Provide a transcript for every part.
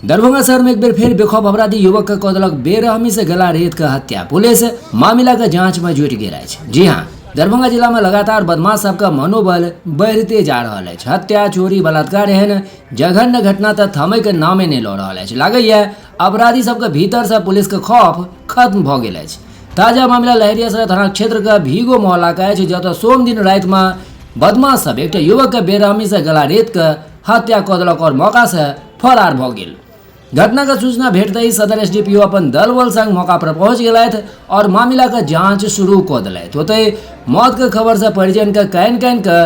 दरभंगा शहर में एक बार फिर बेखौफ अपराधी युवक का कौदलक बेरहमी से गला रेत का हत्या। पुलिस मामला का जांच में जुट गया है। जी हाँ, दरभंगा जिला में लगातार बदमाश सबका मनोबल बढ़ते जा रहा है। हत्या, चोरी, बलात्कार एहन जघन्य घटना तक थमे के नामे नहीं लऽ रहा है। लगे है अपराधी सबके भीतर से पुलिस के खौफ खत्म भ गया है। ताजा मामला लहरियासराय थाना क्षेत्र का भीगो मोहल्ला का है, जतऽ सोम दिन रात में बदमाश सब एक युवक के बेरहमी से गला रेत के हत्या कऽ देलक और मौका से फरार भ गेल। घटना का सूचना भेटते ही सदर एसडीपीओ अपन दल बल संग मौका पर पहुंच गए और मामला का जांच शुरू कर दिलथि। होते मौत के खबर से परिजन के कैन के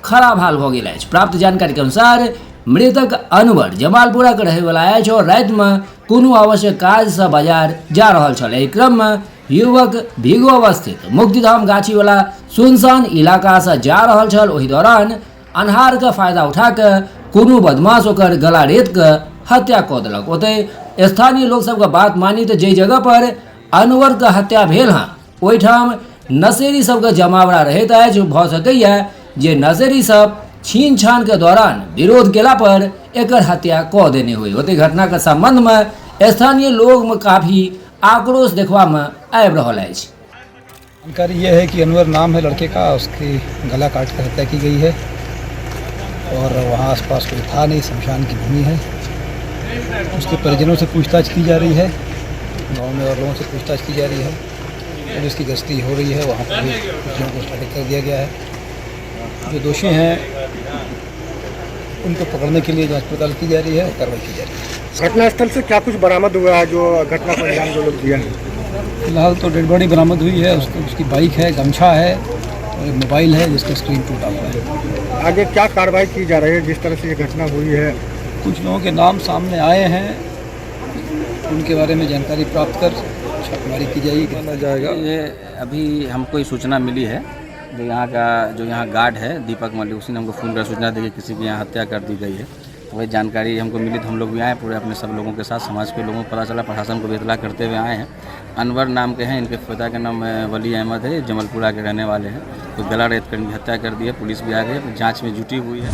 खराब हाल हो गया। प्राप्त जानकारी के अनुसार मृतक अनवर जमालपुरा के रहे वाला है और रात में कोनो आवश्यक काज से बाजार जा रहा छल। एहि क्रम में युवक भीगो अवस्थित मुक्तिधाम गाछी वाला सुनसान इलाका से जा रहा छल। ओहि दौरान अन्हार का फायदा उठा के कोनो बदमाश ओकर गला रेत के हत्या कऽ देलक। ओते स्थानीय लोग सबके बात मानी तो जे जगह पर अनवर के हत्या भेल हाँ ओहिठाम नशेरी सबके जमावड़ा रहैत अछि। भऽ सकैए जे नशेरी सब छीन छान के दौरान विरोध केला पर एकर हत्या कऽ देने हुई। ओते घटना के संबंध में स्थानीय लोग में काफी आक्रोश देखवा में आबि रहल अछि। जानकारी ये है कि अनवर नाम है लड़के का, उसकी गला काट कर हत्या की गई है और वहाँ आसपास कोई था नहीं, शमशान की भूमि है। उसके परिजनों से पूछताछ की जा रही है, गांव में और लोगों से पूछताछ की जा रही है। पुलिस की गश्ती हो रही है, वहाँ पर भी लोगों को स्टडी कर दिया गया है। जो दोषी हैं उनको पकड़ने के लिए जांच पड़ताल की जा रही है और कार्रवाई की जा रही है। घटनास्थल से क्या कुछ बरामद हुआ है जो घटना को अंजाम जो लोग दिया है? फिलहाल तो डेड बॉडी बरामद हुई है, उसकी बाइक है, गमछा है और एक मोबाइल है जिसका स्क्रीन टूटा हुआ है। आगे क्या कार्रवाई की जा रही है जिस तरह से ये घटना हुई है? कुछ लोगों के नाम सामने आए हैं, उनके बारे में जानकारी प्राप्त कर छापेमारी की जाएगी, माना जाएगा। ये अभी हमको ये सूचना मिली है, जो यहाँ गार्ड है दीपक मलिक, उसी ने हमको फ़ोन कर सूचना दी कि किसी की यहाँ हत्या कर दी गई है। तो वही जानकारी हमको मिली तो हम लोग भी आए, पूरे अपने सब लोगों के साथ, समाज के लोगों को पता चला, प्रशासन को भी इतला करते हुए आए हैं। अनवर नाम के हैं, इनके पिता का नाम वली अहमद है, जमलपुरा के रहने वाले हैं। तो गला रेत कर हत्या कर दी है, पुलिस भी आ गई है, जाँच में जुटी हुई है।